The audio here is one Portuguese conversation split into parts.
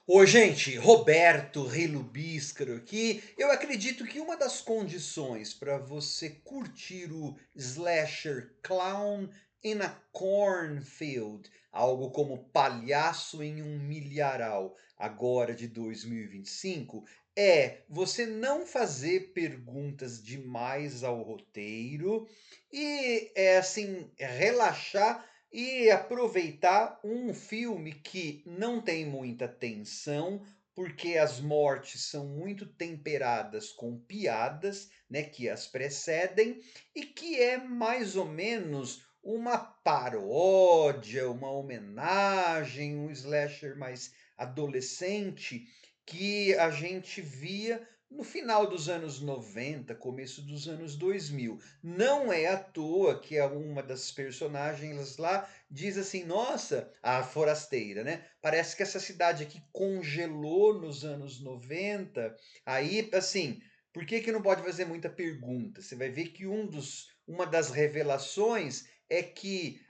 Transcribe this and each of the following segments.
Oi, gente, Roberto Relubíscaro aqui. Eu acredito que uma das condições para você curtir o slasher Clown in a Cornfield, algo como Palhaço em um Milharal, agora de 2025, é você não fazer perguntas demais ao roteiro e assim relaxar e aproveitar um filme que não tem muita tensão, porque as mortes são muito temperadas com piadas, né, que as precedem, e que é mais ou menos uma paródia, uma homenagem, um slasher mais adolescente que a gente via no final dos anos 90, começo dos anos 2000. Não é à toa que uma das personagens lá diz assim: "Nossa", a forasteira, né, "parece que essa cidade aqui congelou nos anos 90". Aí, assim, por que que não pode fazer muita pergunta? Você vai ver que uma das revelações é que,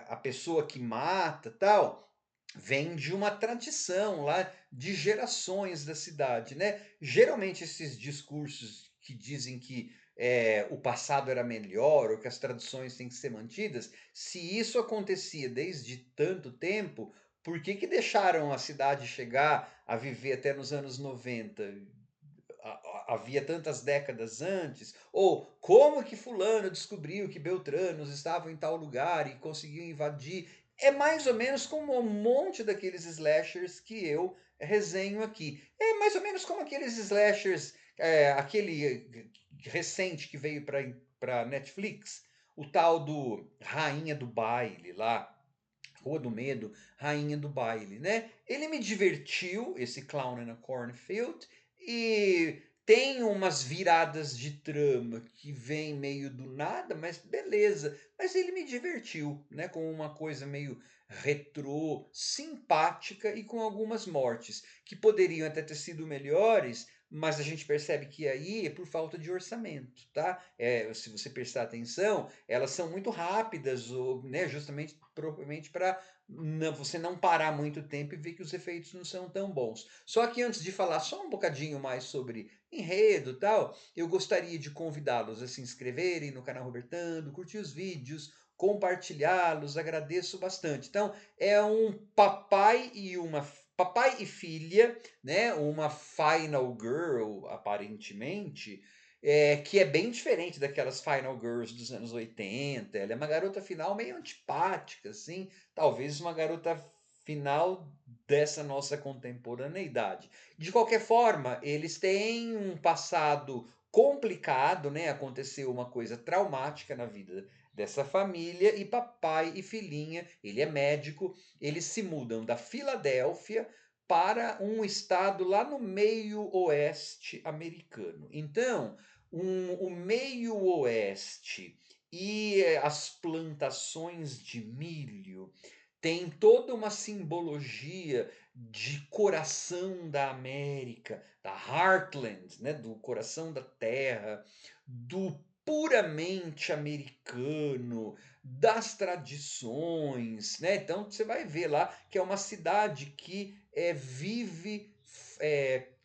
a pessoa que mata, tal, vem de uma tradição lá de gerações da cidade, né. Geralmente esses discursos que dizem que, o passado era melhor ou que as tradições têm que ser mantidas, se isso acontecia desde tanto tempo, por que que deixaram a cidade chegar a viver até nos anos 90? Havia tantas décadas antes, ou como que fulano descobriu que Beltranos estavam em tal lugar e conseguiu invadir. É mais ou menos como um monte daqueles slashers que eu resenho aqui. É mais ou menos como aqueles slashers, aquele recente que veio para Netflix, o tal do Rainha do Baile lá, Rua do Medo, Rainha do Baile, né. Ele me divertiu, esse Clown in a Cornfield, e tem umas viradas de trama que vem meio do nada, mas beleza. Mas ele me divertiu, né, com uma coisa meio retrô, simpática e com algumas mortes, que poderiam até ter sido melhores, mas a gente percebe que aí é por falta de orçamento, tá. Se você prestar atenção, elas são muito rápidas ou, né, justamente provavelmente para você não parar muito tempo e ver que os efeitos não são tão bons. Só que antes de falar só um bocadinho mais sobre enredo e tal, eu gostaria de convidá-los a se inscreverem no canal Robertando, curtir os vídeos, compartilhá-los, agradeço bastante. Então, é um papai e filha, né, uma final girl, aparentemente, que é bem diferente daquelas final girls dos anos 80. Ela é uma garota final meio antipática, assim, talvez uma garota final dessa nossa contemporaneidade. De qualquer forma, eles têm um passado complicado, né, aconteceu uma coisa traumática na vida dessa família e papai e filhinha, ele é médico, eles se mudam da Filadélfia para um estado lá no meio oeste americano. Então, o meio oeste e as plantações de milho tem toda uma simbologia de coração da América, da Heartland, né, do coração da terra, do puramente americano, das tradições, né. Então você vai ver lá que é uma cidade que, vive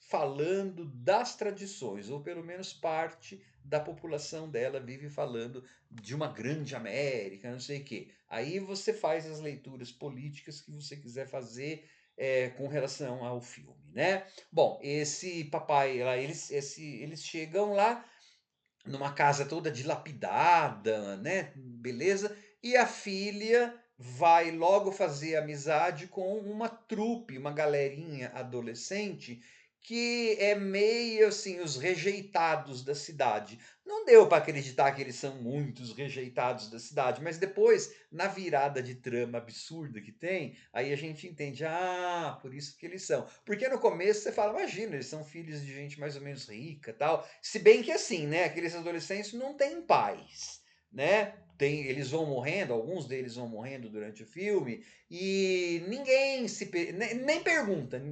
falando das tradições, ou pelo menos parte da população dela vive falando de uma grande América, não sei o quê. Aí você faz as leituras políticas que você quiser fazer, com relação ao filme, né. Bom, esse papai lá, eles chegam lá numa casa toda dilapidada, né, beleza, e a filha vai logo fazer amizade com uma trupe, uma galerinha adolescente, que é meio assim, os rejeitados da cidade. Não deu para acreditar que eles são muitos rejeitados da cidade, mas depois, na virada de trama absurda que tem, aí a gente entende, ah, por isso que eles são. Porque no começo você fala, imagina, eles são filhos de gente mais ou menos rica, tal. Se bem que assim, né, aqueles adolescentes não têm pais, né? Eles vão morrendo, alguns deles vão morrendo durante o filme e ninguém nem pergunta,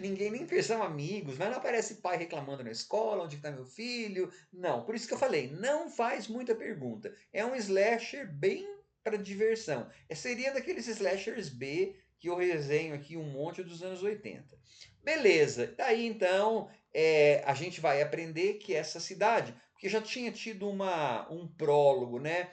ninguém nem são amigos, mas não aparece pai reclamando na escola, onde está meu filho? Não, por isso que eu falei, não faz muita pergunta. É um slasher bem para diversão. Seria daqueles slashers B que eu resenho aqui um monte dos anos 80. Beleza, daí então a gente vai aprender que essa cidade, porque já tinha tido um prólogo, né?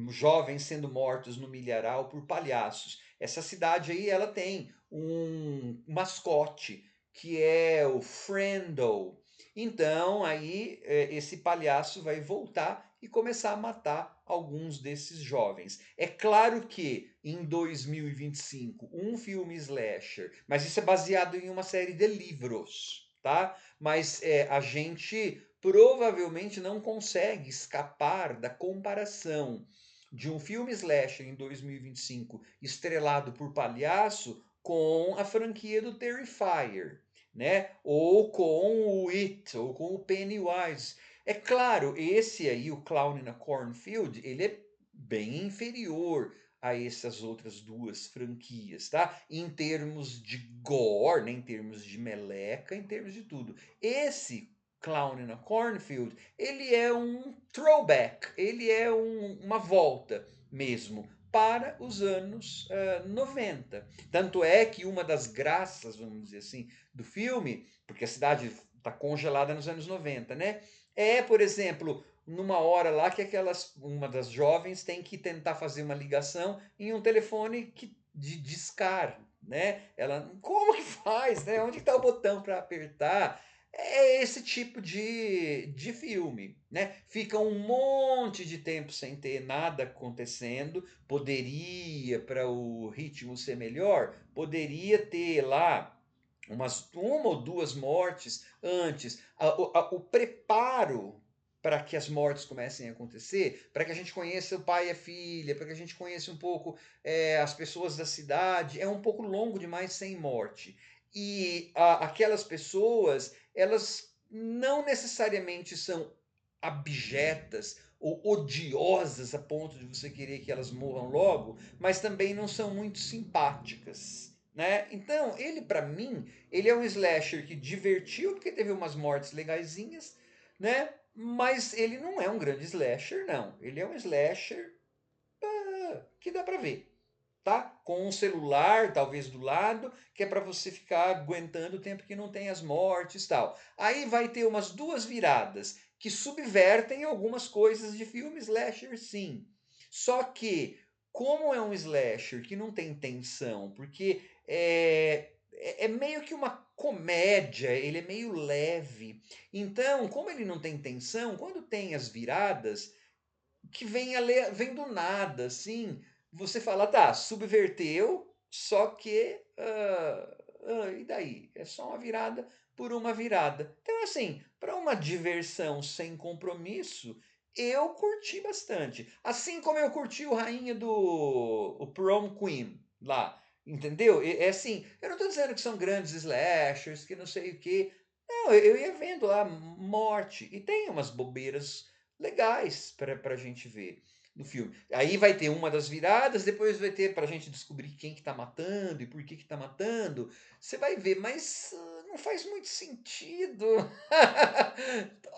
Jovens sendo mortos no milharal por palhaços. Essa cidade aí, ela tem um mascote, que é o Friendo. Então, aí, esse palhaço vai voltar e começar a matar alguns desses jovens. É claro que em 2025, um filme slasher, mas isso é baseado em uma série de livros, tá? Mas a gente provavelmente não consegue escapar da comparação de um filme slasher em 2025 estrelado por palhaço com a franquia do Terrifier, né? Ou com o It, ou com o Pennywise. É claro, esse aí, o Clown in a Cornfield, ele é bem inferior a essas outras duas franquias, tá? Em termos de gore, né? Em termos de meleca, em termos de tudo. Esse Clown in a Cornfield, ele é um throwback, ele é uma volta mesmo para os anos 90. Tanto é que uma das graças, vamos dizer assim, do filme, porque a cidade está congelada nos anos 90, né? É, por exemplo, numa hora lá que uma das jovens tem que tentar fazer uma ligação em um telefone de discar, né? Ela, como que faz, né? Onde está o botão para apertar? É esse tipo de filme, né? Fica um monte de tempo sem ter nada acontecendo. Poderia, para o ritmo ser melhor, poderia ter lá uma ou duas mortes antes. O preparo para que as mortes comecem a acontecer, para que a gente conheça o pai e a filha, para que a gente conheça um pouco as pessoas da cidade, é um pouco longo demais sem morte. E aquelas pessoas, elas não necessariamente são abjetas ou odiosas a ponto de você querer que elas morram logo, mas também não são muito simpáticas, né? Então, ele para mim, ele é um slasher que divertiu porque teve umas mortes legaisinhas, né? Mas ele não é um grande slasher, não. Ele é um slasher que dá para ver, tá? Com um celular, talvez do lado, que é para você ficar aguentando o tempo que não tem as mortes, tal. Aí vai ter umas duas viradas que subvertem algumas coisas de filme slasher, sim. Só que, como é um slasher que não tem tensão, porque é meio que uma comédia, ele é meio leve. Então, como ele não tem tensão, quando tem as viradas, que vem do nada, assim. Você fala, tá, subverteu, só que. E daí? É só uma virada por uma virada. Então, assim, para uma diversão sem compromisso, eu curti bastante. Assim como eu curti o Rainha do o Prom Queen lá. Entendeu? É assim, eu não estou dizendo que são grandes slashers, que não sei o quê. Não, eu ia vendo lá morte. E tem umas bobeiras legais para a gente ver no filme. Aí vai ter uma das viradas, depois vai ter para a gente descobrir quem que tá matando e por que tá matando. Você vai ver, mas não faz muito sentido.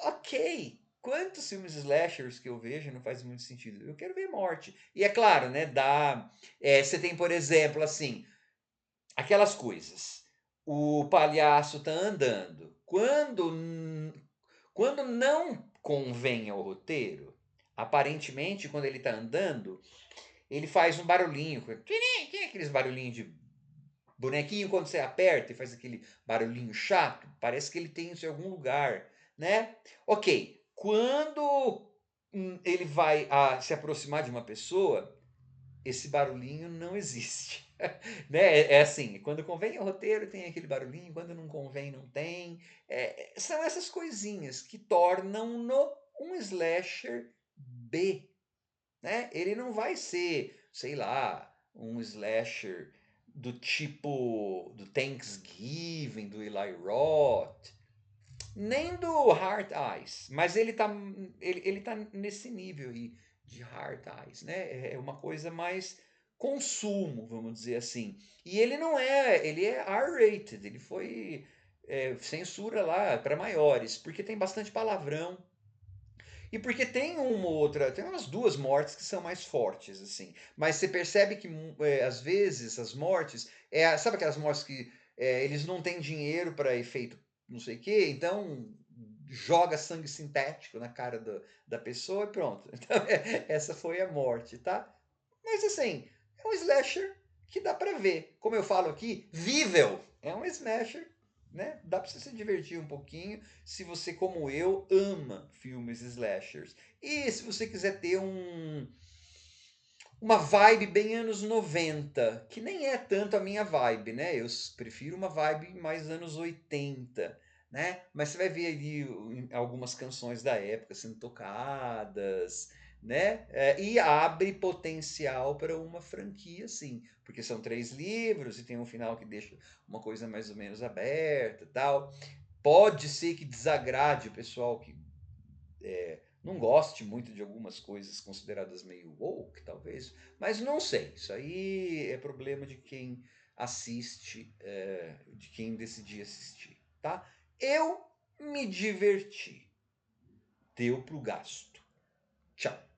Ok. Quantos filmes slashers que eu vejo não faz muito sentido? Eu quero ver morte. E é claro, né? Você tem, por exemplo, assim, aquelas coisas. O palhaço tá andando. Quando não convém ao roteiro, aparentemente, quando ele está andando, ele faz um barulhinho. Tem aqueles barulhinhos de bonequinho quando você aperta e faz aquele barulhinho chato? Parece que ele tem isso em algum lugar, né? Ok, quando ele vai se aproximar de uma pessoa, esse barulhinho não existe. Né? É assim, quando convém ao roteiro tem aquele barulhinho, quando não convém não tem. São essas coisinhas que tornam-no um slasher B, né? Ele não vai ser, sei lá, um slasher do tipo do Thanksgiving, do Eli Roth, nem do Hard Eyes, mas ele tá nesse nível aí de Hard Eyes, né? É uma coisa mais consumo, vamos dizer assim. E ele não é, ele é R-rated, ele foi censura lá para maiores, porque tem bastante palavrão. E porque tem uma ou outra, tem umas duas mortes que são mais fortes, assim. Mas você percebe que às vezes as mortes, sabe aquelas mortes que eles não têm dinheiro para efeito não sei o quê, então joga sangue sintético na cara da pessoa e pronto. Então, essa foi a morte, tá? Mas assim, é um slasher que dá pra ver. Como eu falo aqui, vível. É um slasher, né? Dá pra você se divertir um pouquinho se você, como eu, ama filmes slashers. E se você quiser ter uma vibe bem anos 90, que nem é tanto a minha vibe, né? Eu prefiro uma vibe mais anos 80, né? Mas você vai ver ali algumas canções da época sendo tocadas, né? E abre potencial para uma franquia, sim, porque são 3 livros e tem um final que deixa uma coisa mais ou menos aberta, tal. Pode ser que desagrade o pessoal que não goste muito de algumas coisas consideradas meio woke, talvez, mas não sei. Isso aí é problema de quem assiste, de quem decidir assistir, tá? Eu me diverti. Deu pro gasto. Tchau.